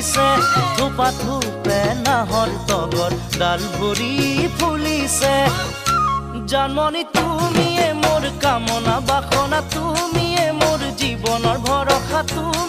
ফুলিছে থোপা থোপে নাহৰ তগৰ ডাল ভৰি ফুলিছে জন্মনি তুমিয়ে মোৰ কামনা বাসনা তুমিয়ে মোৰ জীৱনৰ ভৰসা তুমি